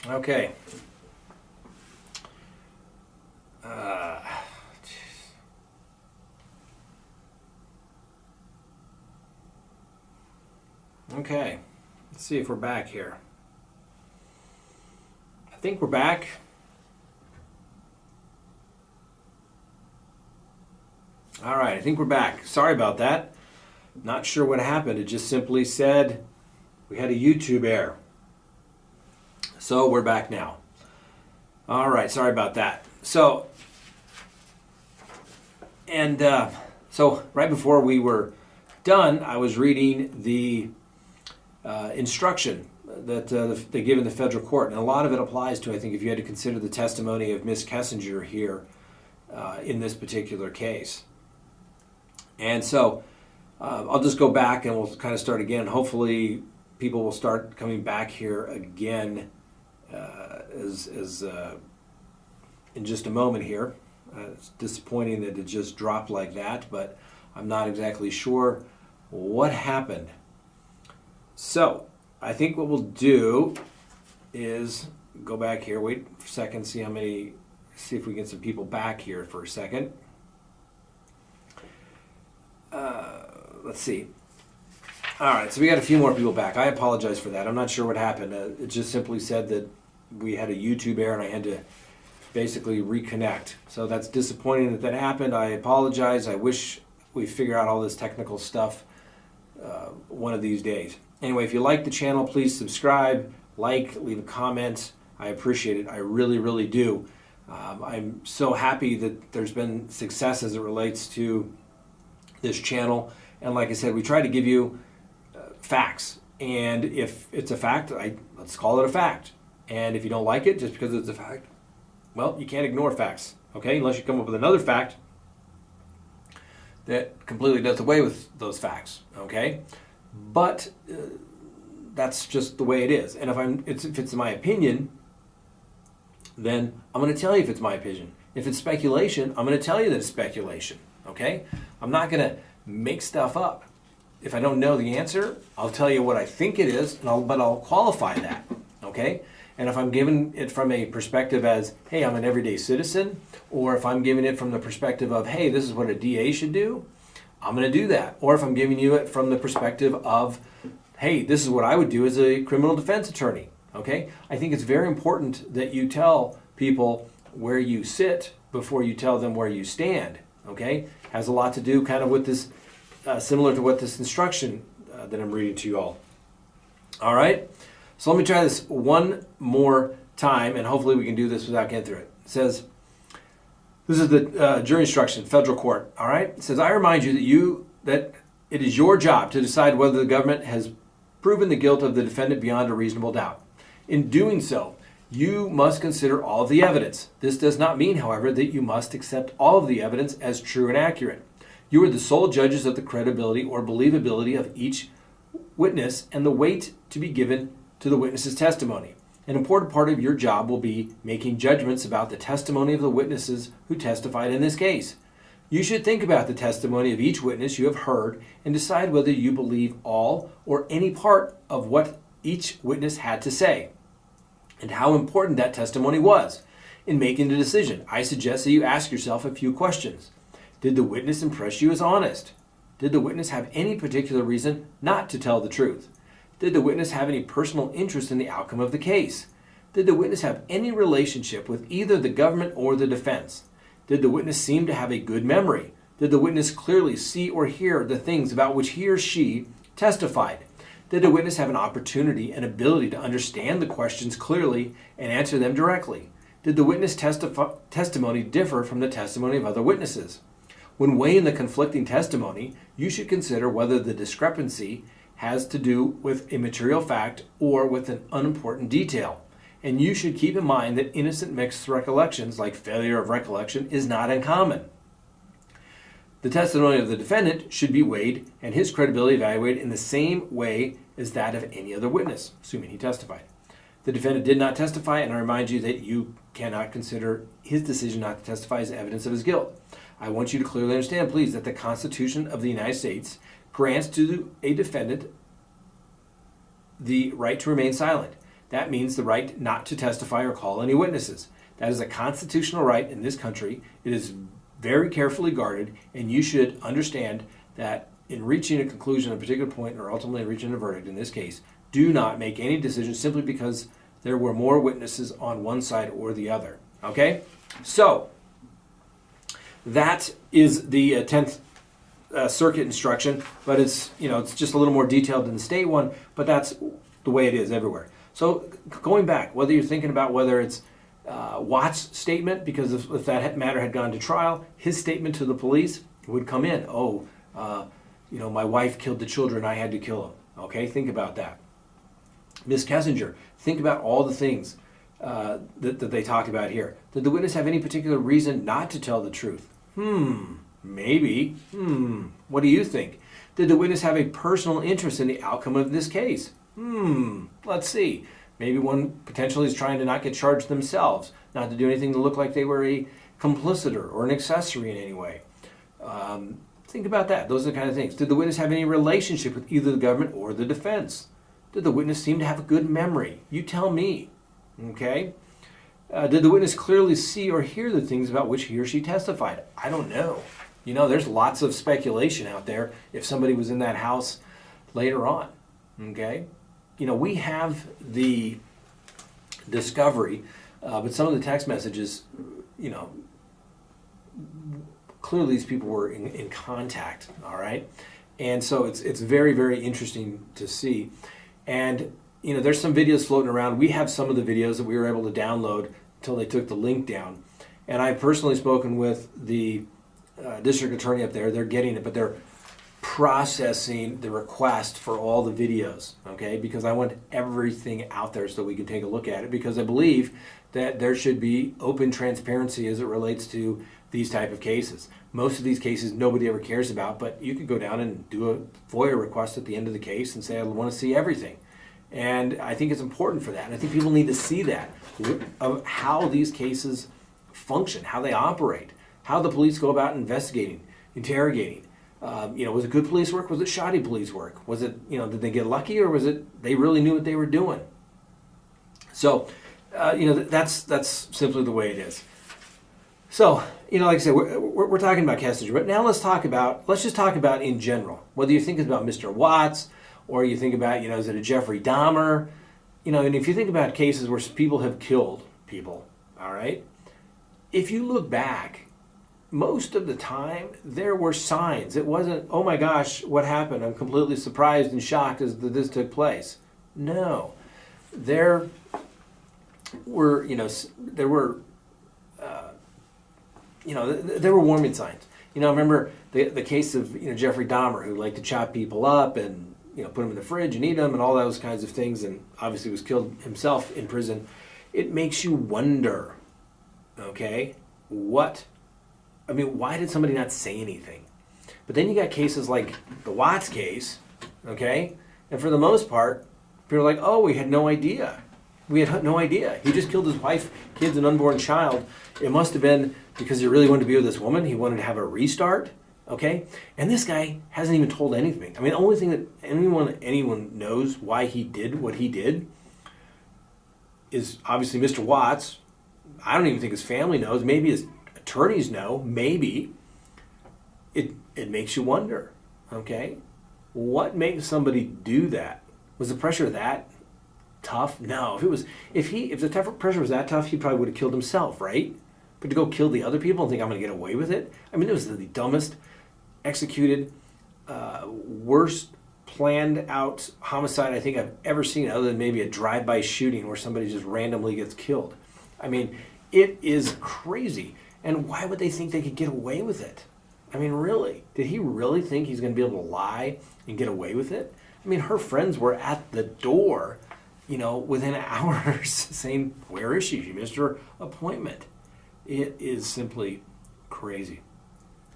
Okay. Okay. Let's see if we're back here. I think we're back. All right, I think we're back. Sorry about that. Not sure what happened. It just simply said we had a YouTube error. So we're back now. All right, sorry about that. So right before we were done, I was reading the instruction that they give in the federal court, and a lot of it applies to, I think, if you had to consider the testimony of Miss Kessinger here in this particular case. And so I'll just go back and we'll kind of start again. Hopefully people will start coming back here again in just a moment here. It's disappointing that it just dropped like that, but I'm not exactly sure what happened. So I think what we'll do is go back here, wait for a second, see if we can get some people back here for a second. Let's see. All right, so we got a few more people back. I apologize for that. I'm not sure what happened. It just simply said that we had a YouTube error and I had to basically reconnect. So that's disappointing that happened. I apologize. I wish we figure out all this technical stuff one of these days. Anyway, if you like the channel, please subscribe, leave a comment. I appreciate it. I really, really do. I'm so happy that there's been success as it relates to this channel. And like I said, we try to give you facts. And if it's a fact, let's call it a fact. And if you don't like it just because it's a fact, well, you can't ignore facts, okay? Unless you come up with another fact that completely does away with those facts, okay? But that's just the way it is. And if it's my opinion, then I'm going to tell you if it's my opinion. If it's speculation, I'm going to tell you that it's speculation, okay? I'm not going to make stuff up. If I don't know the answer, I'll tell you what I think it is, but I'll qualify that, okay? And if I'm giving it from a perspective as, hey, I'm an everyday citizen, or if I'm giving it from the perspective of, hey, this is what a DA should do, I'm going to do that. Or if I'm giving you it from the perspective of, hey, this is what I would do as a criminal defense attorney, okay? I think it's very important that you tell people where you sit before you tell them where you stand, okay? Has a lot to do kind of with this, similar to what this instruction that I'm reading to you all. All right? So let me try this one more time, and hopefully we can do this without getting through it. It says, this is the jury instruction, federal court, all right? It says, I remind you that it is your job to decide whether the government has proven the guilt of the defendant beyond a reasonable doubt. In doing so, you must consider all of the evidence. This does not mean, however, that you must accept all of the evidence as true and accurate. You are the sole judges of the credibility or believability of each witness and the weight to be given to the witness's testimony. An important part of your job will be making judgments about the testimony of the witnesses who testified in this case. You should think about the testimony of each witness you have heard and decide whether you believe all or any part of what each witness had to say, and how important that testimony was. In making the decision, I suggest that you ask yourself a few questions. Did the witness impress you as honest? Did the witness have any particular reason not to tell the truth? Did the witness have any personal interest in the outcome of the case? Did the witness have any relationship with either the government or the defense? Did the witness seem to have a good memory? Did the witness clearly see or hear the things about which he or she testified? Did the witness have an opportunity and ability to understand the questions clearly and answer them directly? Did the witness testimony differ from the testimony of other witnesses? When weighing the conflicting testimony, you should consider whether the discrepancy has to do with a material fact or with an unimportant detail. And you should keep in mind that innocent mixed recollections, like failure of recollection, is not uncommon. The testimony of the defendant should be weighed and his credibility evaluated in the same way as that of any other witness, assuming he testified. The defendant did not testify, and I remind you that you cannot consider his decision not to testify as evidence of his guilt. I want you to clearly understand, please, that the Constitution of the United States grants to a defendant the right to remain silent. That means the right not to testify or call any witnesses. That is a constitutional right in this country. It is very carefully guarded, and you should understand that in reaching a conclusion at a particular point, or ultimately reaching a verdict in this case, do not make any decision simply because there were more witnesses on one side or the other. Okay? So, that is the 10th Circuit instruction, but it's just a little more detailed than the state one, but that's the way it is everywhere. So, going back, whether you're thinking about whether it's Watt's statement, because if that matter had gone to trial, his statement to the police would come in. My wife killed the children, I had to kill them. Okay, think about that. Ms. Kessinger, think about all the things that they talked about here. Did the witness have any particular reason not to tell the truth? Maybe. What do you think? Did the witness have a personal interest in the outcome of this case? Let's see. Maybe one potentially is trying to not get charged themselves, not to do anything to look like they were a complicit or an accessory in any way. Think about that. Those are the kind of things. Did the witness have any relationship with either the government or the defense? Did the witness seem to have a good memory? You tell me. Okay? Did the witness clearly see or hear the things about which he or she testified? I don't know. There's lots of speculation out there if somebody was in that house later on. Okay? We have the discovery, but some of the text messages, clearly these people were in contact, all right? And so it's very, very interesting to see. And, there's some videos floating around. We have some of the videos that we were able to download until they took the link down. And I've personally spoken with the district attorney up there. They're getting it, but they're processing the request for all the videos, okay? Because I want everything out there so we can take a look at it, because I believe that there should be open transparency as it relates to these type of cases. Most of these cases nobody ever cares about, but you could go down and do a FOIA request at the end of the case and say, I want to see everything. And I think it's important for that. And I think people need to see that, of how these cases function, how they operate, how the police go about investigating, interrogating. Was it good police work? Was it shoddy police work? Was it, did they get lucky, or was it they really knew what they were doing? So, that's simply the way it is. So, like I said, we're talking about Kessinger, but now let's just talk about in general, whether you think about Mr. Watts, or you think about, is it a Jeffrey Dahmer? And if you think about cases where people have killed people, all right, if you look back, most of the time there were signs. It wasn't, oh my gosh, what happened? I'm completely surprised and shocked as that this took place. No, there were warning signs. I remember the case of Jeffrey Dahmer, who liked to chop people up and put them in the fridge and eat them and all those kinds of things, and obviously was killed himself in prison. It makes you wonder, okay, why did somebody not say anything? But then you got cases like the Watts case, okay, and for the most part, people are like, oh, we had no idea. We had no idea. He just killed his wife, kids, and unborn child. It must have been because he really wanted to be with this woman. He wanted to have a restart. Okay? And this guy hasn't even told anything. The only thing that anyone knows why he did what he did is obviously Mr. Watts. I don't even think his family knows. Maybe his attorneys know. Maybe. It makes you wonder. Okay? What makes somebody do that? Was the pressure that tough? No. If the pressure was that tough, he probably would have killed himself, right? But to go kill the other people and think I'm going to get away with it? It was the dumbest executed, worst planned out homicide I think I've ever seen, other than maybe a drive-by shooting where somebody just randomly gets killed. It is crazy. And why would they think they could get away with it? Really? Did he really think he's going to be able to lie and get away with it? Her friends were at the door, within hours saying, where is she? She missed her appointment. It is simply crazy.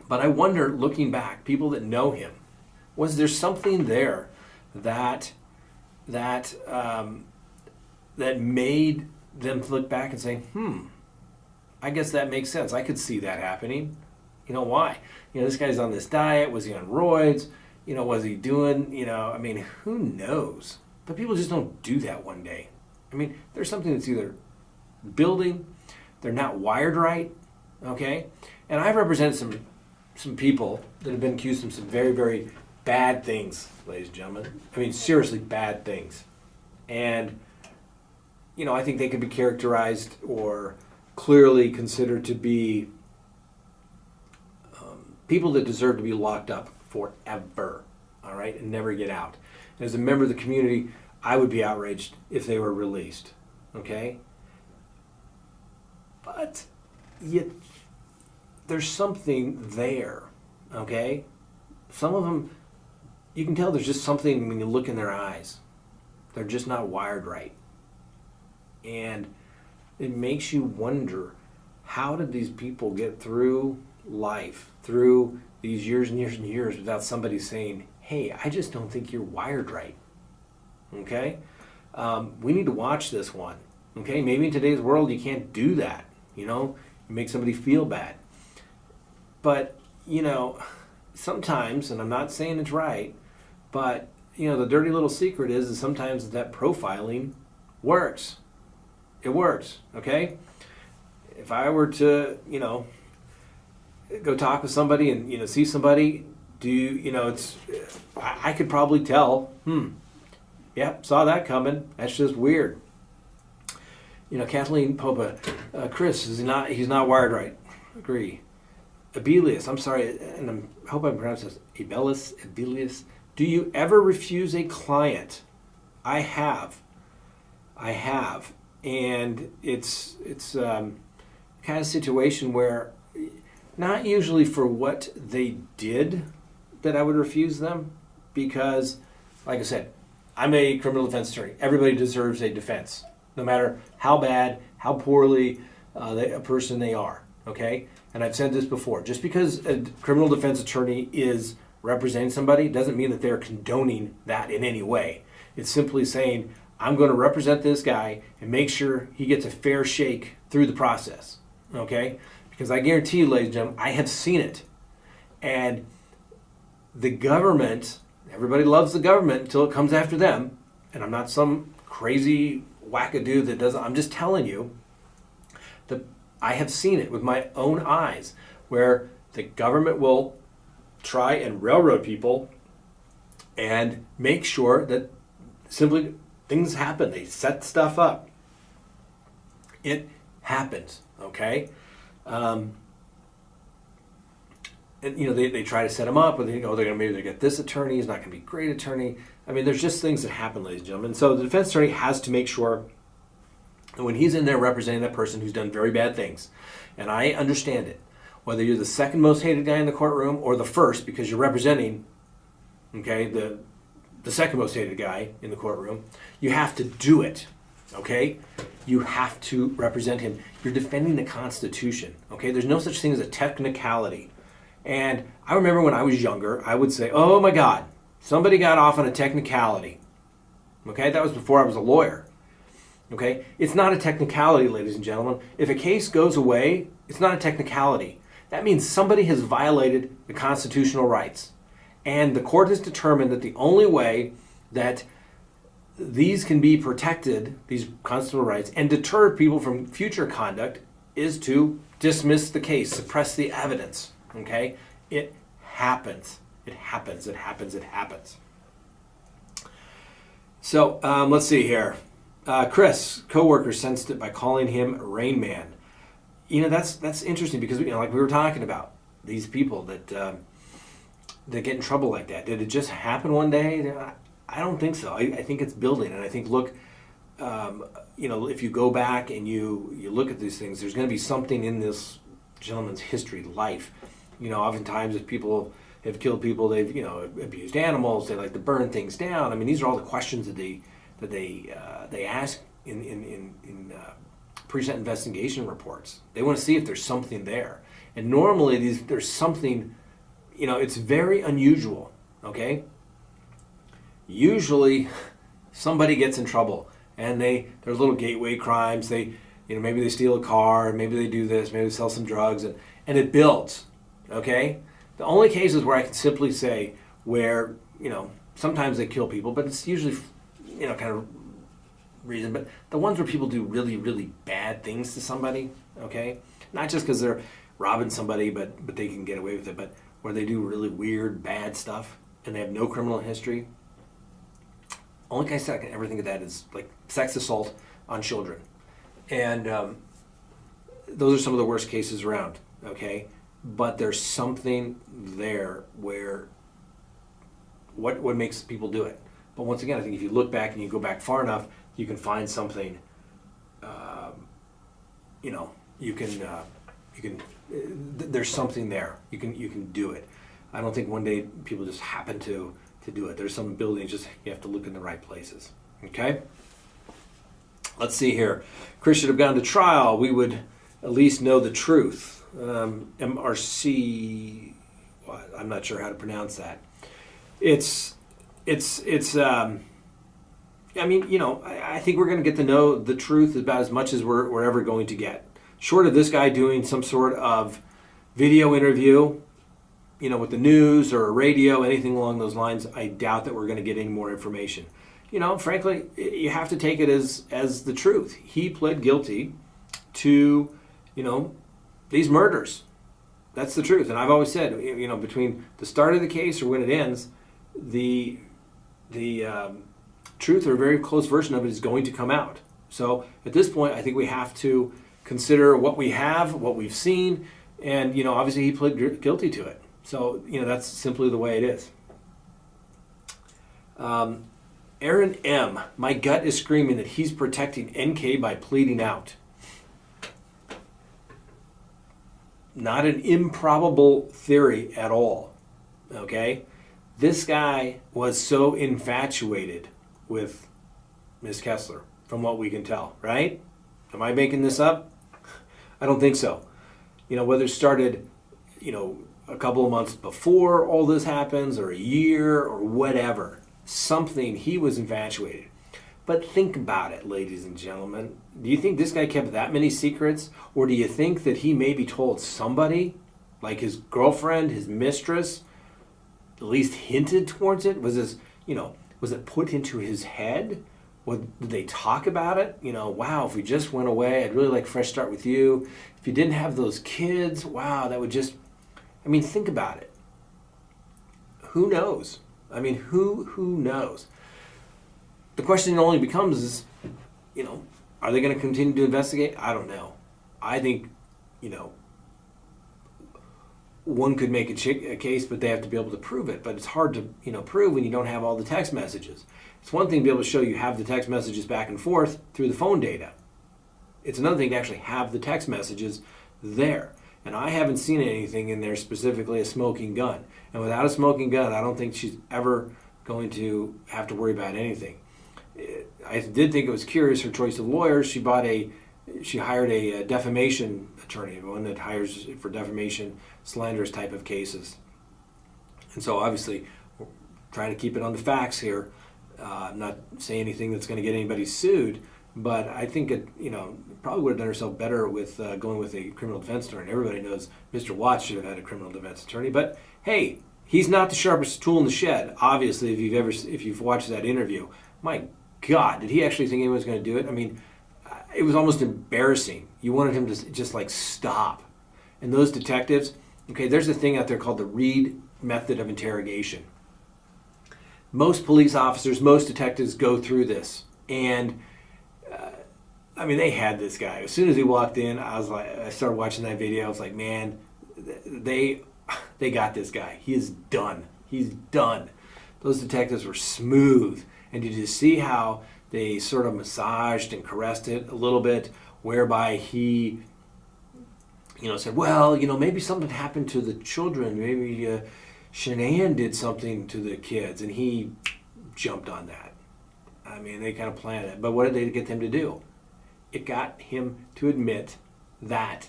But I wonder, looking back, people that know him, was there something there that made them look back and say, I guess that makes sense. I could see that happening. Why? This guy's on this diet. Was he on roids? Was he doing, who knows? But people just don't do that one day. I mean, there's something that's either building, they're not wired right, okay? And I've represented some people that have been accused of some very, very bad things, ladies and gentlemen. I mean, seriously bad things. And, you know, I think they could be characterized or clearly considered to be people that deserve to be locked up forever, all right, and never get out. And as a member of the community, I would be outraged if they were released, okay? But yet, there's something there, okay? Some of them, you can tell there's just something when you look in their eyes. They're just not wired right. And it makes you wonder, how did these people get through life, through these years and years and years without somebody saying, hey, I just don't think you're wired right, okay? We need to watch this one, okay? Maybe in today's world you can't do that, you know? You make somebody feel bad. But, you know, sometimes, and I'm not saying it's right, but, you know, the dirty little secret is sometimes that profiling works. It works, okay? If I were to, you know, go talk with somebody and, you know, see somebody, I could probably tell, yep, saw that coming. That's just weird. You know, Kathleen Popa, Chris, he's not wired right. Agree. Abelius, I'm sorry, and I hope I'm pronouncing this, Abelius. Do you ever refuse a client? I have. And it's kind of situation where, not usually for what they did that I would refuse them, because, like I said, I'm a criminal defense attorney. Everybody deserves a defense, no matter how bad, how poorly a person they are, okay? And I've said this before. Just because a criminal defense attorney is representing somebody doesn't mean that they're condoning that in any way. It's simply saying, I'm going to represent this guy and make sure he gets a fair shake through the process, okay? Because I guarantee you, ladies and gentlemen, I have seen it. And the government, everybody loves the government until it comes after them. And I'm not some crazy wackadoo that doesn't, I'm just telling you that I have seen it with my own eyes, where the government will try and railroad people and make sure that simply things happen. They set stuff up. It happens, okay? And you know, they try to set him up, or they, you know, they're going to maybe get this attorney, he's not going to be a great attorney. I mean, there's just things that happen, ladies and gentlemen. So the defense attorney has to make sure that when he's in there representing that person who's done very bad things, and I understand it, whether you're the second most hated guy in the courtroom or the first, because you're representing, okay, the second most hated guy in the courtroom, you have to do it, okay? You have to represent him. You're defending the Constitution, okay? There's no such thing as a technicality. And I remember when I was younger, I would say, oh my God, somebody got off on a technicality, okay? That was before I was a lawyer, okay? It's not a technicality, ladies and gentlemen. If a case goes away, it's not a technicality. That means somebody has violated the constitutional rights. And the court has determined that the only way that these can be protected, these constitutional rights, and deter people from future conduct is to dismiss the case, suppress the evidence, okay? It happens. It happens. It happens. It happens. So let's see here. Chris, coworker, sensed it by calling him Rain Man. You know, that's interesting because, you know, like we were talking about, these people that get in trouble like that. Did it just happen one day? I don't think so. I think it's building, and I think, look, you know, if you go back and you look at these things, there's going to be something in this gentleman's history, life. You know, oftentimes if people have killed people, they've, you know, abused animals, they like to burn things down. I mean, these are all the questions that they ask in pre-sentence investigation reports. They want to see if there's something there. And normally there's something, you know, it's very unusual, okay? Usually somebody gets in trouble and there's little gateway crimes. They, you know, maybe they steal a car, maybe they do this, maybe they sell some drugs, and it builds, okay? The only cases where I can simply say where, you know, sometimes they kill people, but it's usually, you know, kind of reason, but the ones where people do really, really bad things to somebody, okay? Not just because they're robbing somebody, but they can get away with it, but where they do really weird, bad stuff, and they have no criminal history. Only case I can ever think of that is like sex assault on children. And those are some of the worst cases around, okay? But there's something there where what makes people do it. But once again, I think if you look back and you go back far enough, you can find something, there's something there. You can do it. I don't think one day people just happen to do it. There's some buildings, just you have to look in the right places. Okay? Let's see here. Chris should have gone to trial. We would at least know the truth. MRC, I'm not sure how to pronounce that. I think we're going to get to know the truth about as much as we're ever going to get. Short of this guy doing some sort of video interview, with the news or radio, anything along those lines, I doubt that we're going to get any more information. Frankly, you have to take it as the truth. He pled guilty to, these murders. That's the truth. And I've always said, between the start of the case or when it ends, the truth or a very close version of it is going to come out. So at this point, I think we have to consider what we have, what we've seen, and obviously he pled guilty to it. So that's simply the way it is. Aaron M. My gut is screaming that he's protecting NK by pleading out. Not an improbable theory at all. Okay? This guy was so infatuated with Miss Kessler, from what we can tell, right? Am I making this up? I don't think so. Whether it started, a couple of months before all this happens, or a year, or whatever, something, he was infatuated. But think about it, ladies and gentlemen. Do you think this guy kept that many secrets? Or do you think that he maybe told somebody, like his girlfriend, his mistress, at least hinted towards it? Was this, was it put into his head? Did they talk about it? Wow, if we just went away, I'd really like a fresh start with you. If you didn't have those kids, wow, that would just, think about it. Who knows? Who knows? The question only becomes is, are they going to continue to investigate? I don't know. I think, one could make a case, but they have to be able to prove it. But it's hard to, prove when you don't have all the text messages. It's one thing to be able to show you have the text messages back and forth through the phone data. It's another thing to actually have the text messages there. And I haven't seen anything in there specifically a smoking gun. And without a smoking gun, I don't think she's ever going to have to worry about anything. I did think it was curious, her choice of lawyers. She hired a defamation attorney, one that hires for defamation, slanderous type of cases. And so obviously, we're trying to keep it on the facts here. Not say anything that's going to get anybody sued, but I think it, probably would have done herself better with going with a criminal defense attorney. Everybody knows Mr. Watts should have had a criminal defense attorney, but hey, he's not the sharpest tool in the shed. Obviously, if you've watched that interview, my God, did he actually think anyone was going to do it? It was almost embarrassing. You wanted him to just stop. And those detectives, okay, there's a thing out there called the Reed method of interrogation. Most police officers, most detectives go through this. And, they had this guy. As soon as he walked in, I started watching that video. I was like, man, they got this guy. He is done. He's done. Those detectives were smooth. And did you see how they sort of massaged and caressed it a little bit, whereby he, said, well, maybe something happened to the children. Maybe Shanann did something to the kids, and he jumped on that. They kind of planned it. But what did they get him to do? It got him to admit that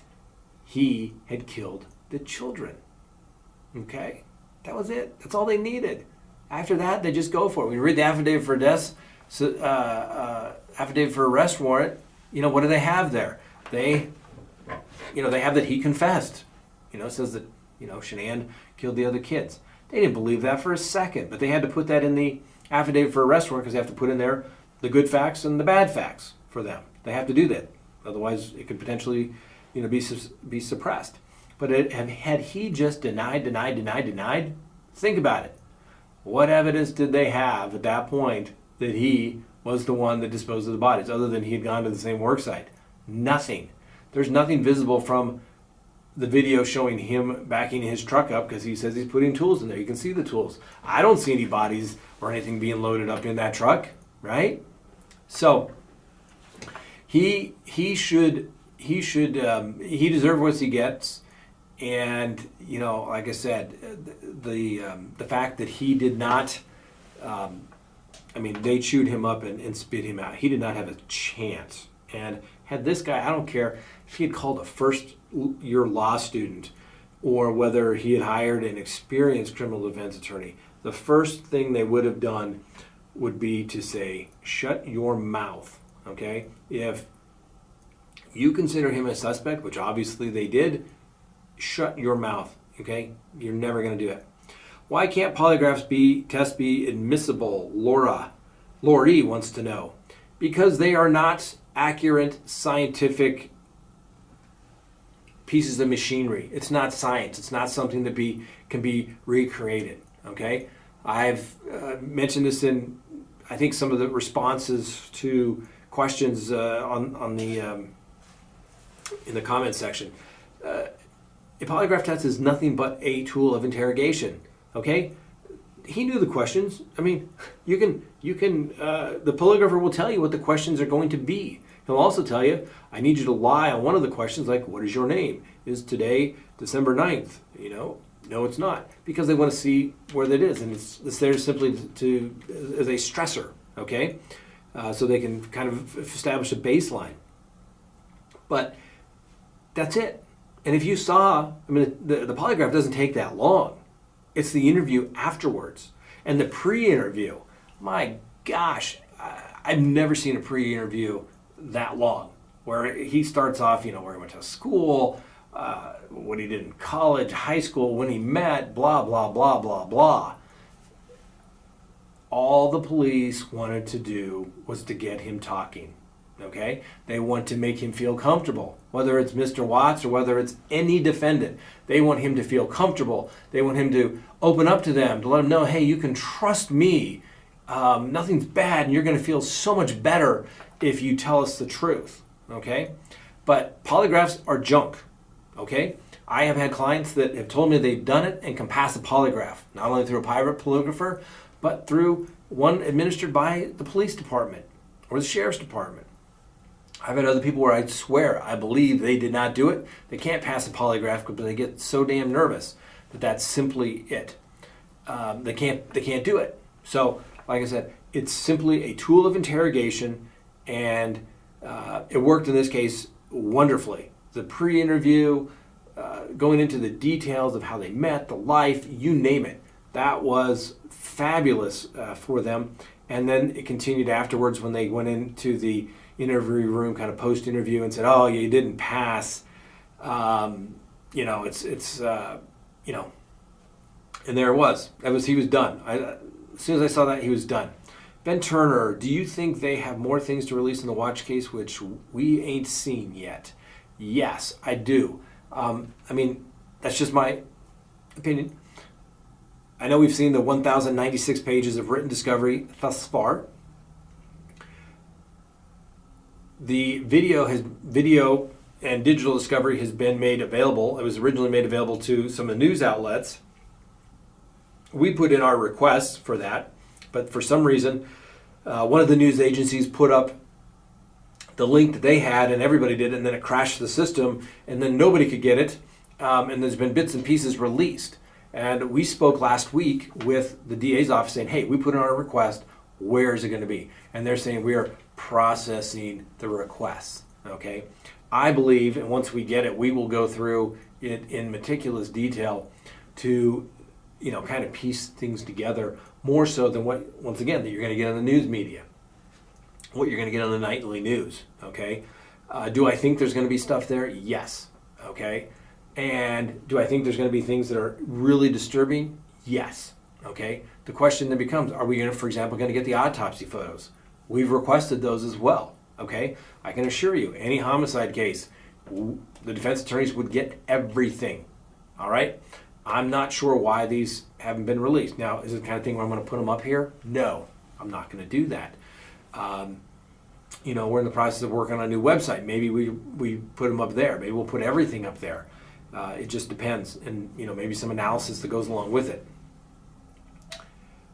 he had killed the children. Okay? That was it. That's all they needed. After that, they just go for it. When you read the affidavit for affidavit for arrest warrant, what do they have there? They have that he confessed. It says that, Shanann killed the other kids. They didn't believe that for a second, but they had to put that in the affidavit for arrest warrant because they have to put in there the good facts and the bad facts for them. They have to do that. Otherwise, it could potentially, be suppressed. But had he just denied, think about it. What evidence did they have at that point that he was the one that disposed of the bodies, other than he had gone to the same work site? Nothing. There's nothing visible from the video showing him backing his truck up, because he says he's putting tools in there. You can see the tools. I don't see any bodies or anything being loaded up in that truck, right? So he deserves what he gets. And, like I said, the fact that he did not, they chewed him up and spit him out. He did not have a chance. And had this guy, I don't care if he had called a first-year law student or whether he had hired an experienced criminal defense attorney, the first thing they would have done would be to say, shut your mouth, okay? If you consider him a suspect, which obviously they did, shut your mouth, okay? You're never going to do it. Why can't polygraphs tests be admissible? Lori wants to know. Because they are not accurate scientific pieces of machinery. It's not science. It's not something that can be recreated, okay? I've mentioned this in, I think, some of the responses to questions on the in the comment section. A polygraph test is nothing but a tool of interrogation, okay? He knew the questions. You can the polygrapher will tell you what the questions are going to be. He'll also tell you, I need you to lie on one of the questions, like, what is your name? Is today December 9th? No, it's not, because they want to see where that is, and it's there simply as a stressor, okay? So they can kind of establish a baseline. But that's it. And if you saw, the polygraph doesn't take that long. It's the interview afterwards. And the pre-interview, my gosh, I've never seen a pre-interview that long, where he starts off, where he went to school, what he did in college, high school, when he met, blah, blah, blah, blah, blah. All the police wanted to do was to get him talking. Okay? They want to make him feel comfortable, whether it's Mr. Watts or whether it's any defendant. They want him to feel comfortable. They want him to open up to them, to let them know, hey, you can trust me. Nothing's bad, and you're going to feel so much better if you tell us the truth. Okay? But polygraphs are junk. Okay? I have had clients that have told me they've done it and can pass a polygraph, not only through a private polygrapher, but through one administered by the police department or the sheriff's department. I've had other people where I swear, I believe they did not do it. They can't pass a polygraph because they get so damn nervous that that's simply it. They can't do it. So, like I said, it's simply a tool of interrogation, and it worked in this case wonderfully. The pre-interview, going into the details of how they met, the life, you name it. That was fabulous for them. And then it continued afterwards when they went into the interview room, kind of post-interview, and said, "Oh, you didn't pass." And there it was. He was done. As soon as I saw that, he was done. Ben Turner, do you think they have more things to release in the Watch case which we ain't seen yet? Yes, I do. That's just my opinion. I know we've seen the 1,096 pages of written discovery thus far. The video and digital discovery has been made available. It was originally made available to some of the news outlets. We put in our requests for that, but for some reason, one of the news agencies put up the link that they had, and everybody did, and then it crashed the system, and then nobody could get it, and there's been bits and pieces released. And we spoke last week with the DA's office saying, hey, we put in our request, where is it going to be? And they're saying we are processing the requests, okay? I believe, and once we get it, we will go through it in meticulous detail to, kind of piece things together more so than what, once again, that you're going to get on the news media, what you're going to get on the nightly news, okay? Do I think there's going to be stuff there? Yes, okay? And do I think there's going to be things that are really disturbing? Yes, okay? The question then becomes, are we, for example, going to get the autopsy photos? We've requested those as well. Okay, I can assure you, any homicide case, the defense attorneys would get everything. All right, I'm not sure why these haven't been released. Now, is it the kind of thing where I'm going to put them up here? No, I'm not going to do that. We're in the process of working on a new website. Maybe we put them up there. Maybe we'll put everything up there. It just depends, and maybe some analysis that goes along with it.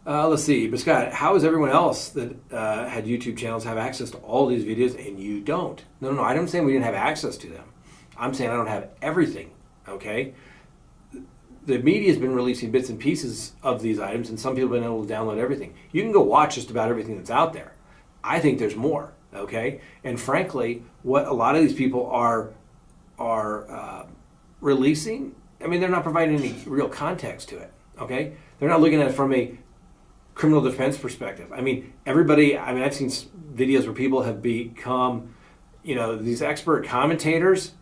Let's see, but Scott, how is everyone else that had YouTube channels have access to all these videos and you don't? No, I don't say we didn't have access to them. I'm saying I don't have everything, okay? The media has been releasing bits and pieces of these items, and some people have been able to download everything. You can go watch just about everything that's out there. I think there's more, okay? And frankly, what a lot of these people are releasing, I mean, they're not providing any real context to it, okay? They're not looking at it from a criminal defense perspective. I mean, I've seen videos where people have become, these expert commentators,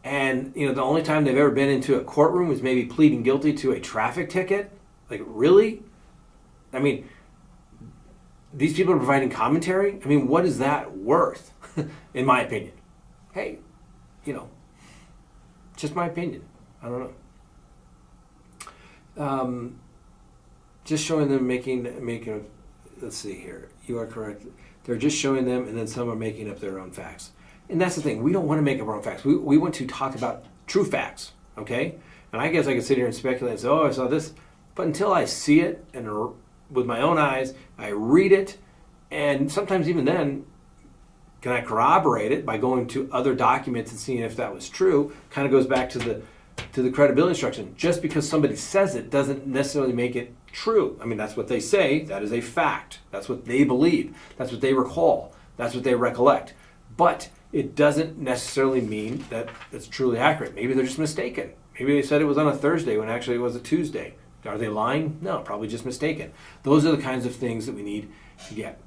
and, the only time they've ever been into a courtroom was maybe pleading guilty to a traffic ticket. Like, really? I mean, these people are providing commentary? I mean, what is that worth, in my opinion? Hey, just my opinion. I don't know. Just showing them making. Let's see here. You are correct. They're just showing them, and then some are making up their own facts. And that's the thing. We don't want to make up our own facts. We want to talk about true facts. Okay. And I guess I could sit here and speculate and say, "Oh, I saw this," but until I see it and with my own eyes, I read it, and sometimes even then, can I corroborate it by going to other documents and seeing if that was true? Kind of goes back to the credibility instruction. Just because somebody says it doesn't necessarily make it true. I mean, that's what they say. That is a fact. That's what they believe. That's what they recall. That's what they recollect. But it doesn't necessarily mean that it's truly accurate. Maybe they're just mistaken. Maybe they said it was on a Thursday when actually it was a Tuesday. Are they lying? No, probably just mistaken. Those are the kinds of things that we need to get.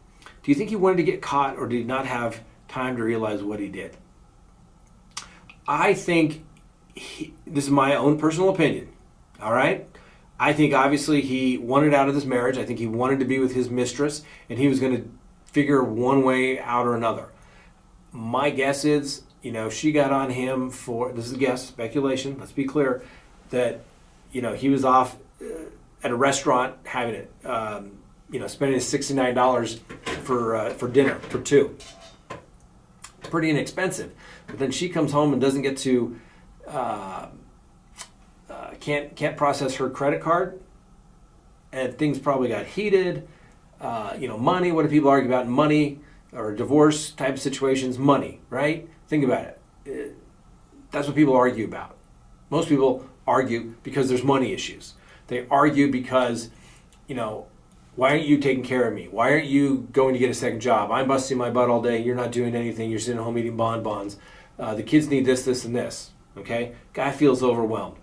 Do you think he wanted to get caught, or did he not have time to realize what he did? I think, this is my own personal opinion, all right? I think obviously he wanted out of this marriage. I think he wanted to be with his mistress, and he was going to figure one way out or another. My guess is, she got on him for, this is a guess, speculation, let's be clear, that, he was off at a restaurant having it, spending $69 for dinner for two. Pretty inexpensive. But then she comes home and doesn't get to, can't process her credit card, and things probably got heated. Money, what do people argue about? Money, or divorce type of situations, money, right? Think about it. That's what people argue about. Most people argue because there's money issues. They argue because, why aren't you taking care of me? Why aren't you going to get a second job? I'm busting my butt all day. You're not doing anything. You're sitting at home eating bonbons. The kids need this, this, and this. Okay? Guy feels overwhelmed.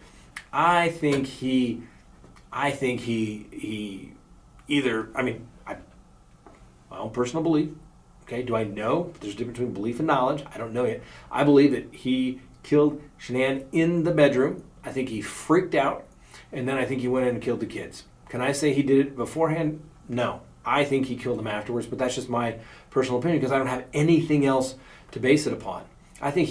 I think he either, my own personal belief, okay, do I know? There's a difference between belief and knowledge. I don't know yet. I believe that he killed Shanann in the bedroom. I think he freaked out, and then I think he went in and killed the kids. Can I say he did it beforehand? No. I think he killed them afterwards, but that's just my personal opinion because I don't have anything else to base it upon. I think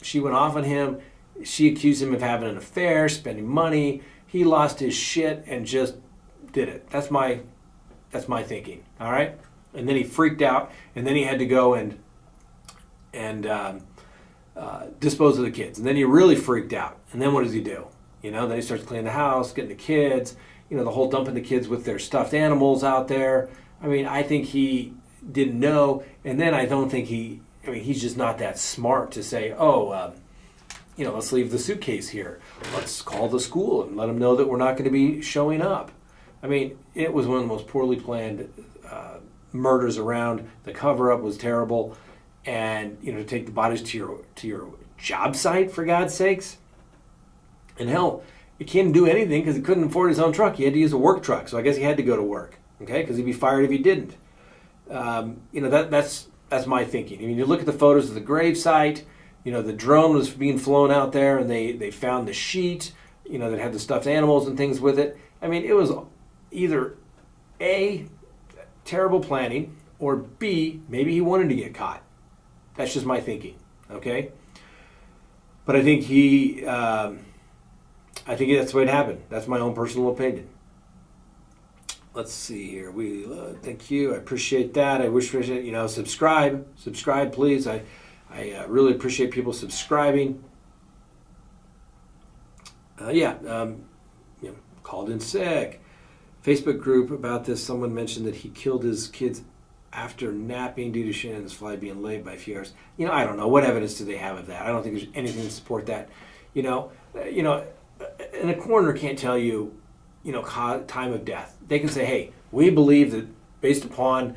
she went off on him. She accused him of having an affair, spending money. He lost his shit and just did it. That's my thinking, all right? And then he freaked out, and then he had to go and dispose of the kids. And then he really freaked out. And then what does he do? Then he starts cleaning the house, getting the kids, the whole dumping the kids with their stuffed animals out there. I think he didn't know. And then I don't think he's just not that smart to say, let's leave the suitcase here. Let's call the school and let them know that we're not going to be showing up. It was one of the most poorly planned murders around. The cover-up was terrible. And, to take the bodies to your job site, for God's sakes. And hell, he can't do anything because he couldn't afford his own truck. He had to use a work truck. So I guess he had to go to work, okay? Because he'd be fired if he didn't. That's my thinking. You look at the photos of the grave site. The drone was being flown out there, and they found the sheet, that had the stuffed animals and things with it. It was either A, terrible planning, or B, maybe he wanted to get caught. That's just my thinking, okay? But I think I think that's the way it happened. That's my own personal opinion. Let's see here. Thank you. I appreciate that. I wish, subscribe, please. I really appreciate people subscribing. Called in sick. Facebook group about this. Someone mentioned that he killed his kids after napping due to Shannon's fly being late by a few hours. I don't know. What evidence do they have of that? I don't think there's anything to support that. And a coroner can't tell you, time of death. They can say, hey, we believe that based upon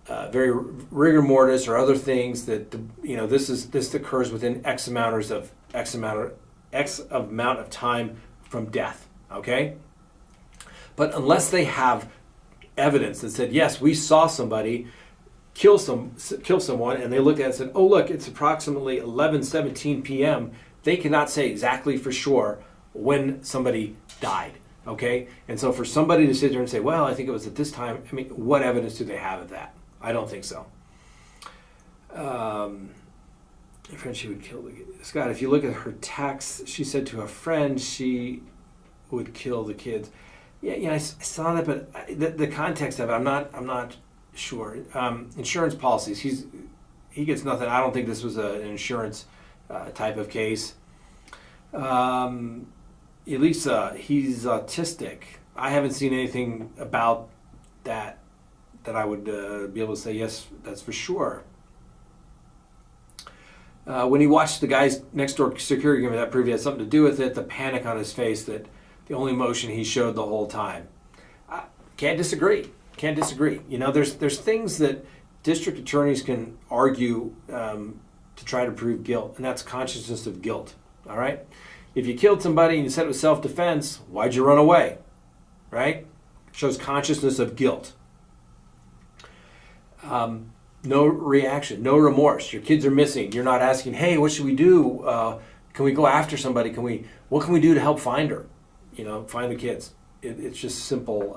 very rigor mortis or other things that this occurs within X amount of time from death. Okay, but unless they have evidence that said, yes, we saw somebody kill someone, and they looked at it and said, oh look, it's approximately 11:17 p.m. They cannot say exactly for sure when somebody died. Okay, and so for somebody to sit there and say, well, I think it was at this time, what evidence do they have of that? I don't think so. A friend, she would kill Scott, if you look at her text, she said to a friend she would kill the kids. Yeah, I saw that, but the context of it, I'm not sure. Insurance policies, he gets nothing. I don't think this was an insurance type of case. Elisa, he's autistic. I haven't seen anything about that I would be able to say, yes, that's for sure. When he watched the guy's next door security camera, that proved he had something to do with it, the panic on his face, that the only emotion he showed the whole time. Can't disagree. There's things that district attorneys can argue to try to prove guilt, and that's consciousness of guilt. All right? If you killed somebody and you said it was self-defense, why'd you run away? Right? Shows consciousness of guilt. No reaction, no remorse. Your kids are missing. You're not asking, hey, what should we do? Can we go after somebody? What can we do to help find her? Find the kids. It's just simple.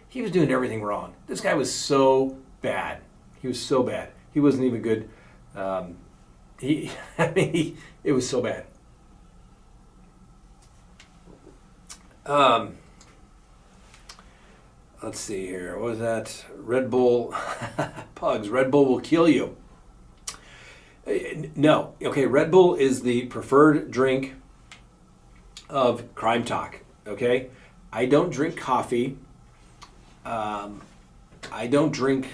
He was doing everything wrong. This guy was so bad. He was so bad. He wasn't even good. It was so bad. Let's see here. What was that? Red Bull. Pugs. Red Bull will kill you. No. Okay, Red Bull is the preferred drink of Crime Talk. Okay? I don't drink coffee. I don't drink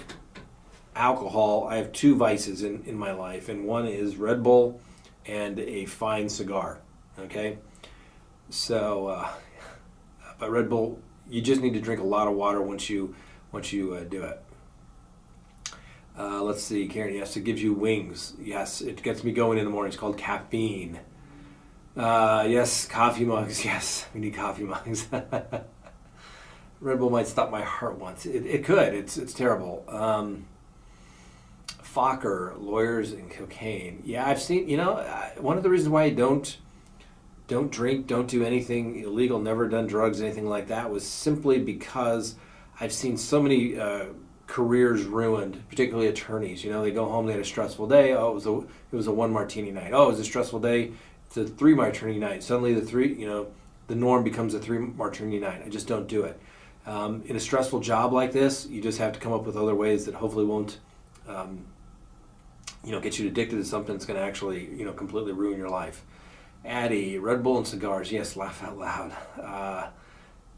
alcohol. I have two vices in my life, and one is Red Bull and a fine cigar. Okay? So, but Red Bull, you just need to drink a lot of water once you do it. Let's see, Karen. Yes, it gives you wings. Yes, it gets me going in the morning. It's called caffeine. Yes, coffee mugs. Yes, we need coffee mugs. Red Bull might stop my heart once. It could. It's terrible. Fokker, lawyers and cocaine. Yeah, I've seen. One of the reasons why I don't drink, don't do anything illegal, never done drugs, anything like that, was simply because I've seen so many careers ruined, particularly attorneys. They go home, they had a stressful day. Oh, it was a 1 martini night. Oh, it was a stressful day. It's a 3 martini night. Suddenly the norm becomes a 3 martini night. I just don't do it. In a stressful job like this, you just have to come up with other ways that hopefully won't, get you addicted to something that's going to actually, completely ruin your life. Addie, Red Bull and cigars. Yes, laugh out loud.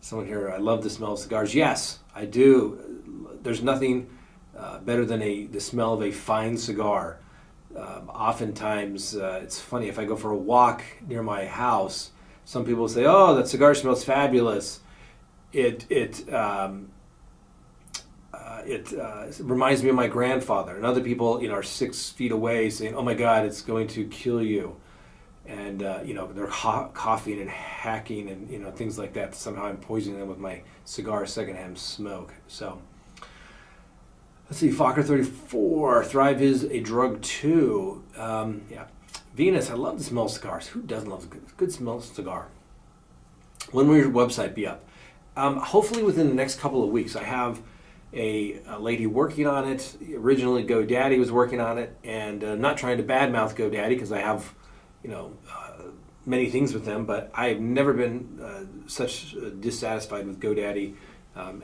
Someone here, I love the smell of cigars. Yes, I do. There's nothing better than the smell of a fine cigar. Oftentimes, it's funny, if I go for a walk near my house, some people say, oh, that cigar smells fabulous. It reminds me of my grandfather. And other people, are 6 feet away saying, oh my God, it's going to kill you. And, they're coughing and hacking and, things like that. Somehow I'm poisoning them with my cigar secondhand smoke. So, let's see, Fokker 34, Thrive is a drug too. Yeah. Venus, I love the smell of cigars. Who doesn't love a good smell of cigar? When will your website be up? Hopefully within the next couple of weeks. I have a lady working on it. Originally, GoDaddy was working on it, and not trying to badmouth GoDaddy because I have, many things with them, but I've never been such dissatisfied with GoDaddy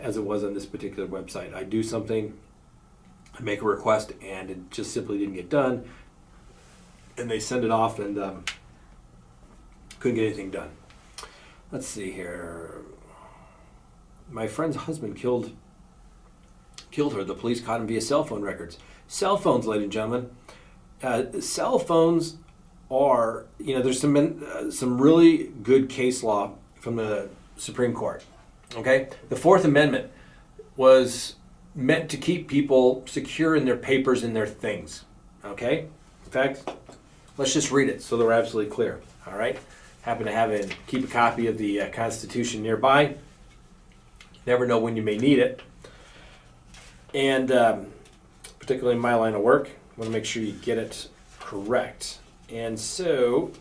as it was on this particular website. I do something, I make a request, and it just simply didn't get done, and they send it off, and couldn't get anything done. Let's see here. My friend's husband killed her. The police caught him via cell phone records. Cell phones, ladies and gentlemen. Cell phones are, there's some really good case law from the Supreme Court. Okay? The Fourth Amendment was meant to keep people secure in their papers and their things. Okay? In fact, let's just read it so they're absolutely clear. All right? Happen to keep a copy of the Constitution nearby. You never know when you may need it. And particularly in my line of work, you want to make sure you get it correct. And so,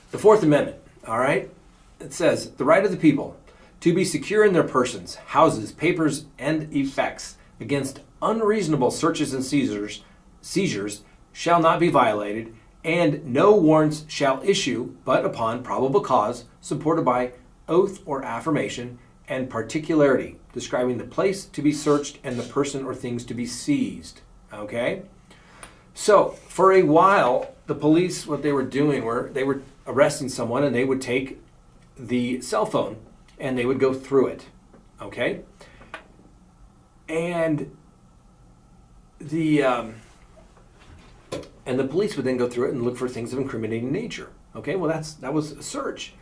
the Fourth Amendment, all right? It says, the right of the people to be secure in their persons, houses, papers, and effects against unreasonable searches and seizures shall not be violated, and no warrants shall issue but upon probable cause, supported by oath or affirmation, and particularity, describing the place to be searched and the person or things to be seized. Okay? So, for a while, the police, what they were doing were they were arresting someone, and they would take the cell phone and they would go through it. Okay? And the police would then go through it and look for things of incriminating nature. Okay? Well, that was a search.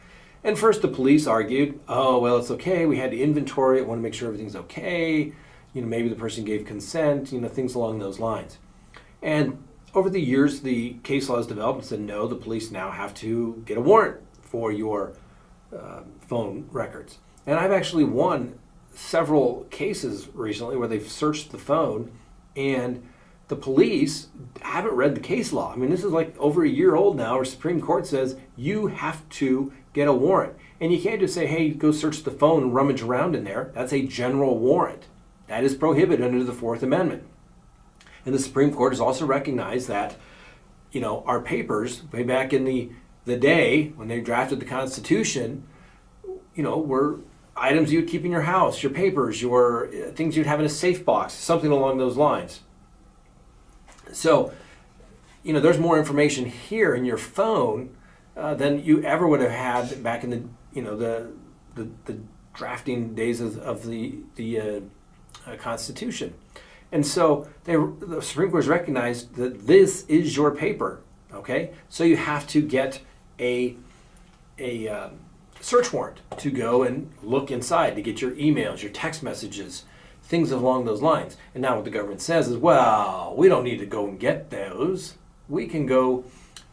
And first the police argued, oh, well, it's okay. We had to inventory it, want to make sure everything's okay. Maybe the person gave consent, things along those lines. And over the years, the case law has developed and said, no, the police now have to get a warrant for your phone records. And I've actually won several cases recently where they've searched the phone and the police haven't read the case law. I mean, this is like over a year old now, where Supreme Court says you have to get a warrant. And you can't just say, hey, go search the phone and rummage around in there. That's a general warrant. That is prohibited under the Fourth Amendment. And the Supreme Court has also recognized that, our papers, way back in the day when they drafted the Constitution, were items you would keep in your house, your papers, your things you'd have in a safe box, something along those lines. So, there's more information here in your phone than you ever would have had back in the drafting days of the Constitution. And so the Supreme Court has recognized that this is your paper, okay? So you have to get a search warrant to go and look inside, to get your emails, your text messages, things along those lines. And now what the government says is, well, we don't need to go and get those. We can go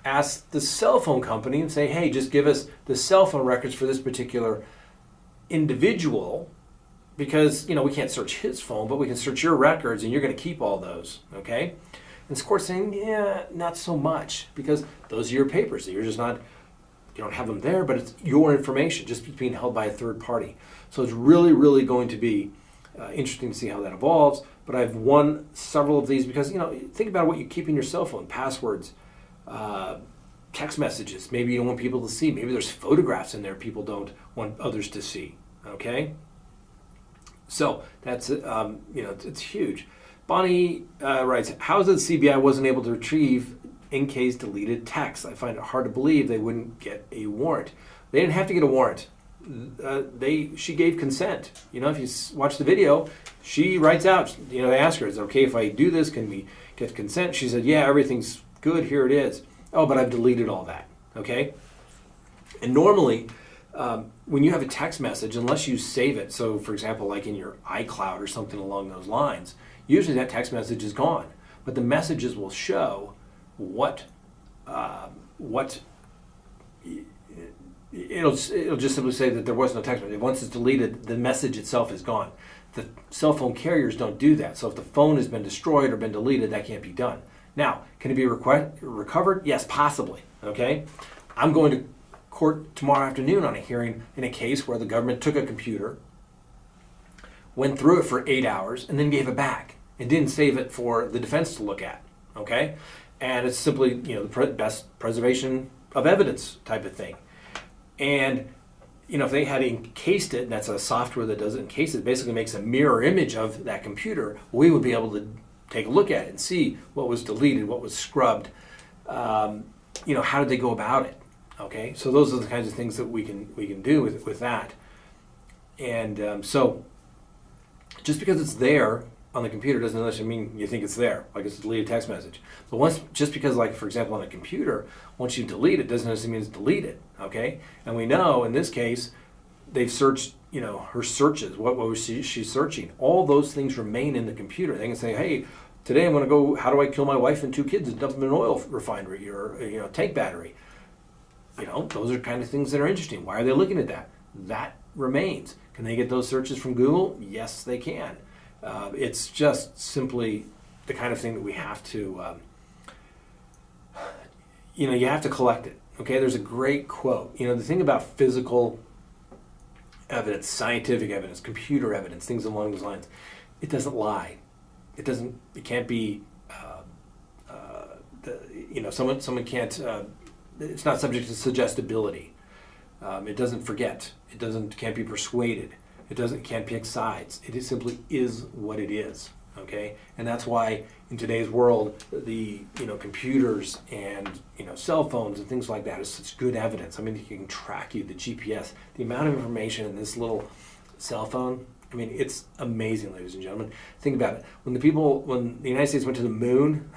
ask the cell phone company and say, hey, just give us the cell phone records for this particular individual, because, we can't search his phone, but we can search your records and you're going to keep all those, okay? And the court's saying, yeah, not so much, because those are your papers. You're just not, you don't have them there, but it's your information, just being held by a third party. So it's really, really going to be interesting to see how that evolves. But I've won several of these because, think about what you keep in your cell phone, passwords, text messages. Maybe you don't want people to see. Maybe there's photographs in there people don't want others to see, okay? So that's, it's huge. Bonnie writes, how is it the CBI wasn't able to retrieve NK's deleted text? I find it hard to believe they wouldn't get a warrant. They didn't have to get a warrant. She gave consent. If you watch the video, she writes out, they ask her, is it okay if I do this? Can we get consent? She said, yeah, everything's good. Here it is. Oh, but I've deleted all that. Okay? And normally, when you have a text message, unless you save it, so for example, like in your iCloud or something along those lines, usually that text message is gone. But the messages will show what it'll just simply say that there was no text message. Once it's deleted, the message itself is gone. The cell phone carriers don't do that. So if the phone has been destroyed or been deleted, that can't be done. Now, can it be recovered? Yes, possibly. Okay, I'm going to court tomorrow afternoon on a hearing in a case where the government took a computer, went through it for 8 hours, and then gave it back and didn't save it for the defense to look at. Okay, and it's simply the best preservation of evidence type of thing. And if they had encased it, and that's a software that does encase it, basically makes a mirror image of that computer, we would be able to take a look at it and see what was deleted, what was scrubbed. How did they go about it? Okay, so those are the kinds of things that we can do with that. And so just because it's there on the computer doesn't necessarily mean you think it's there, like it's a deleted text message. But just because, like for example, on a computer, once you delete it, doesn't necessarily mean it's deleted. Okay, and we know in this case, they've searched, her searches. What was she searching? All those things remain in the computer. They can say, hey, today I'm going to go. How do I kill my wife and 2 kids and dump them in an oil refinery or tank battery? Those are kind of things that are interesting. Why are they looking at that? That remains. Can they get those searches from Google? Yes, they can. It's just simply the kind of thing that we have to, you have to collect it. Okay, there's a great quote. The thing about physical evidence, scientific evidence, computer evidence, things along those lines, it doesn't lie. It can't be, someone can't, it's not subject to suggestibility. It doesn't forget. Can't be persuaded. Can't pick sides. It simply is what it is. Okay, and that's why in today's world, the computers and cell phones and things like that is such good evidence. I mean, it can track you, the GPS, the amount of information in this little cell phone. I mean, it's amazing, ladies and gentlemen. Think about it. When the United States went to the moon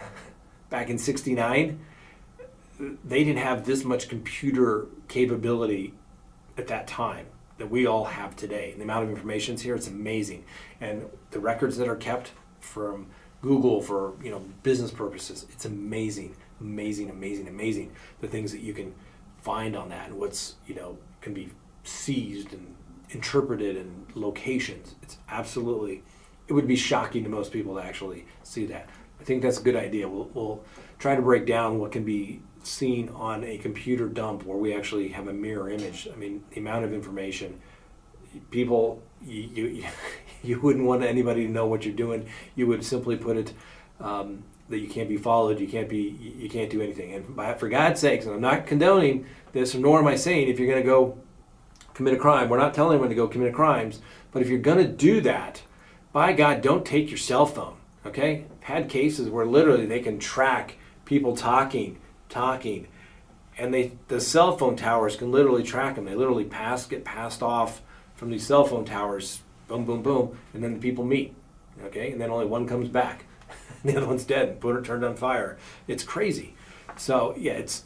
back in '69, they didn't have this much computer capability at that time that we all have today. And the amount of information here, it's amazing. And the records that are kept from Google for business purposes, it's amazing, amazing, amazing, amazing. The things that you can find on that and what's can be seized and interpreted and locations. It's absolutely, it would be shocking to most people to actually see that. I think that's a good idea. We'll try to break down what can be seen on a computer dump where we actually have a mirror image. I mean, the amount of information, people, you wouldn't want anybody to know what you're doing. You would simply put it that you can't be followed, you can't do anything. And for God's sakes, and I'm not condoning this, nor am I saying if you're going to go commit a crime, we're not telling anyone to go commit crimes, but if you're going to do that, by God, don't take your cell phone, okay? I've had cases where literally they can track people talking, and the cell phone towers can literally track them. They literally get passed off from these cell phone towers, boom, boom, boom, and then the people meet, okay? And then only one comes back. The other one's dead, turned on fire. It's crazy. So yeah, it's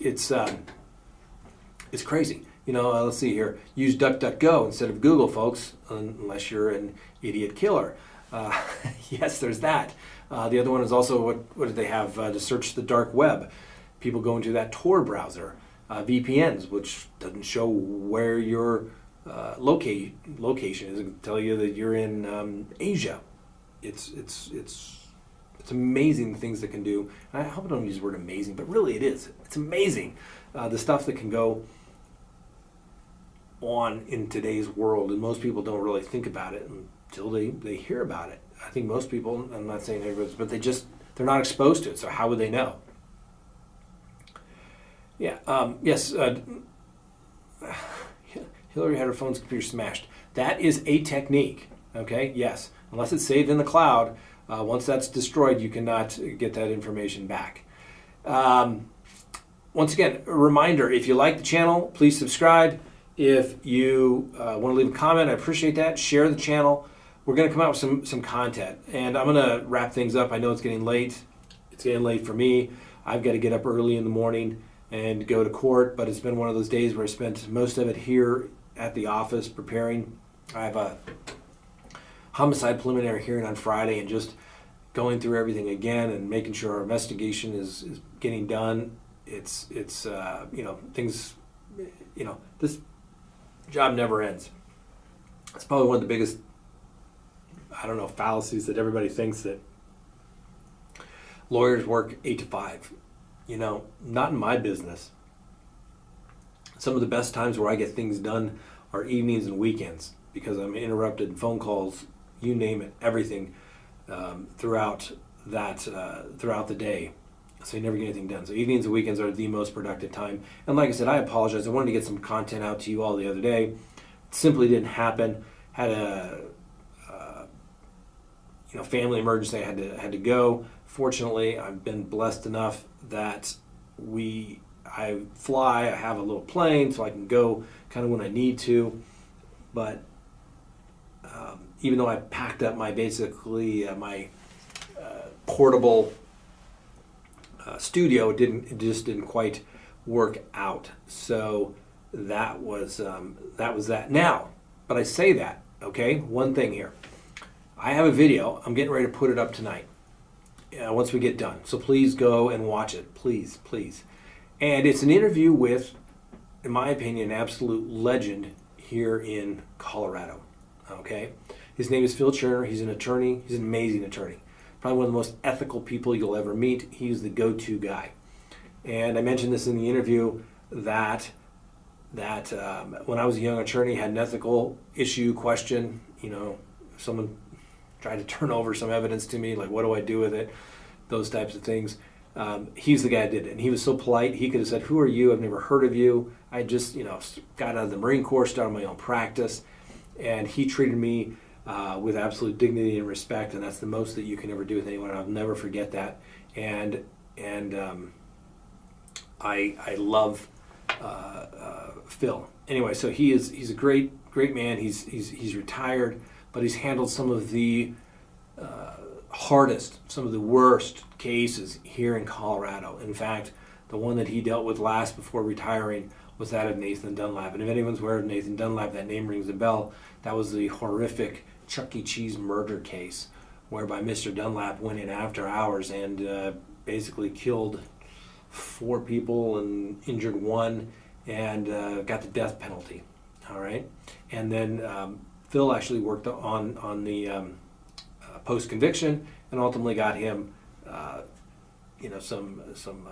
crazy. Let's see here. Use DuckDuckGo instead of Google, folks, unless you're an idiot killer. Yes, there's that. The other one is also what did they have to search the dark web? People go into that Tor browser, VPNs, which doesn't show where your location is. It can tell you that you're in Asia. It's amazing the things that can do. And I hope I don't use the word amazing, but really it is. It's amazing the stuff that can go on in today's world, and most people don't really think about it until they hear about it. I think most people, I'm not saying everybody, but they're not exposed to it, so how would they know? Yeah, yes, Hillary had her phone's computer smashed. That is a technique, okay? Yes, unless it's saved in the cloud, once that's destroyed, you cannot get that information back. Once again, a reminder, if you like the channel, please subscribe. If you want to leave a comment, I appreciate that. Share the channel. We're going to come out with some content, and I'm going to wrap things up. I know it's getting late. It's getting late for me. I've got to get up early in the morning and go to court, but it's been one of those days where I spent most of it here at the office preparing. I have a homicide preliminary hearing on Friday and just going through everything again and making sure our investigation is getting done. It's things, this job never ends. It's probably one of the biggest, fallacies that everybody thinks that lawyers work 8 to 5. Not in my business. Some of the best times where I get things done are evenings and weekends because I'm interrupted, phone calls, you name it, everything throughout the day. So you never get anything done. So evenings and weekends are the most productive time. And like I said, I apologize. I wanted to get some content out to you all the other day. It simply didn't happen. Had a family emergency. I had to go. Fortunately, I've been blessed enough that I fly. I have a little plane, so I can go kind of when I need to. But even though I packed up my portable studio, it just didn't quite work out. So that was that. Now, but I say that, okay? One thing here. I have a video. I'm getting ready to put it up tonight once we get done. So please go and watch it. Please, please. And it's an interview with, in my opinion, an absolute legend here in Colorado. Okay? His name is Phil Cherner. He's an attorney. He's an amazing attorney. Probably one of the most ethical people you'll ever meet. He's the go-to guy. And I mentioned this in the interview that when I was a young attorney, had an ethical issue, question, someone tried to turn over some evidence to me, like what do I do with it, those types of things. He's the guy that did it. And he was so polite. He could have said, who are you? I've never heard of you. I just, got out of the Marine Corps, started my own practice. And he treated me with absolute dignity and respect, and that's the most that you can ever do with anyone. I'll never forget that. And I love Phil. Anyway, so he's a great man. He's retired, but he's handled some of the hardest, some of the worst cases here in Colorado. In fact, the one that he dealt with last before retiring was that of Nathan Dunlap. And if anyone's aware of Nathan Dunlap, that name rings a bell. That was the horrific Chuck E. Cheese murder case whereby Mr. Dunlap went in after hours and basically killed 4 people and injured 1 and got the death penalty. All right. And then Phil actually worked on the post-conviction and ultimately got him some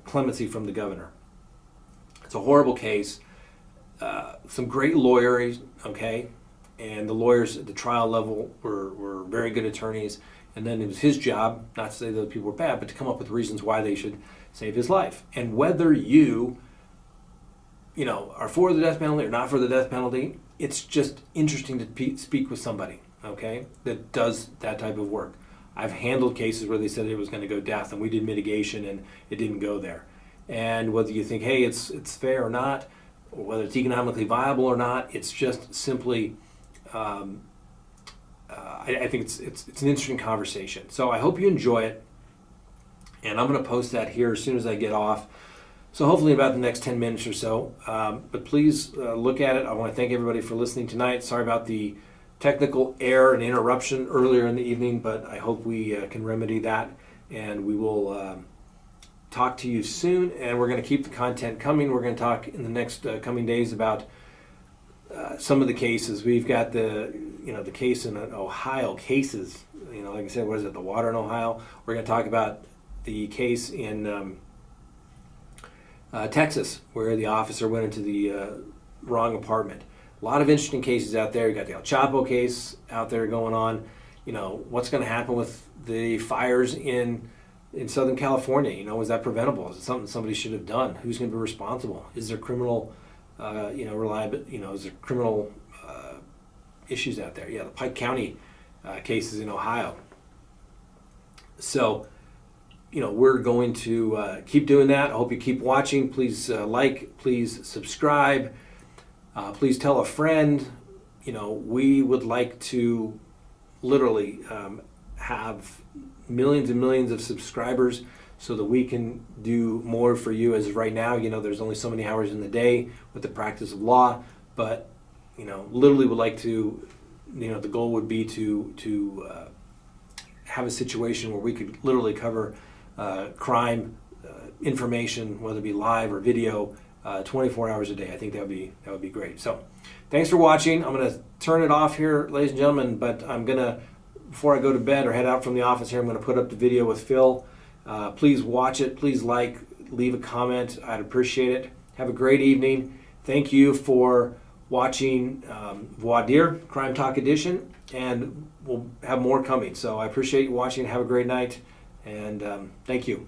clemency from the governor. It's a horrible case. Some great lawyers, okay? And the lawyers at the trial level were very good attorneys. And then it was his job, not to say those people were bad, but to come up with reasons why they should save his life. And whether you are for the death penalty or not for the death penalty, it's just interesting to speak with somebody, okay, that does that type of work. I've handled cases where they said it was going to go death, and we did mitigation, and it didn't go there. And whether you think, hey, it's fair or not, or whether it's economically viable or not, it's just simply, I think it's an interesting conversation. So I hope you enjoy it, and I'm going to post that here as soon as I get off. So hopefully about the next 10 minutes or so. But please look at it. I want to thank everybody for listening tonight. Sorry about the technical error and interruption earlier in the evening, but I hope we can remedy that, and we will talk to you soon. And we're going to keep the content coming. We're going to talk in the next coming days about some of the cases. We've got the case in Ohio, cases, like I said, what is it, the water in Ohio? We're going to talk about the case in Texas, where the officer went into the wrong apartment. A lot of interesting cases out there. You got the El Chapo case out there going on. What's going to happen with the fires in Southern California? Is that preventable? Is it something somebody should have done? Who's going to be responsible? Is there criminal, reliability? Is there criminal issues out there? Yeah, the Pike County cases in Ohio. So, we're going to keep doing that. I hope you keep watching. Please please subscribe. Please tell a friend. We would like to literally have millions and millions of subscribers so that we can do more for you. As of right now, there's only so many hours in the day with the practice of law, but literally would like to, the goal would be to have a situation where we could literally cover crime information, whether it be live or video, 24 hours a day. I think that would be great. So thanks for watching. I'm going to turn it off here, ladies and gentlemen, but I'm going to, before I go to bed or head out from the office here, I'm going to put up the video with Phil. Please watch it. Please leave a comment. I'd appreciate it. Have a great evening. Thank you for watching Voir dire, Crime Talk Edition, and we'll have more coming. So I appreciate you watching. Have a great night, and thank you.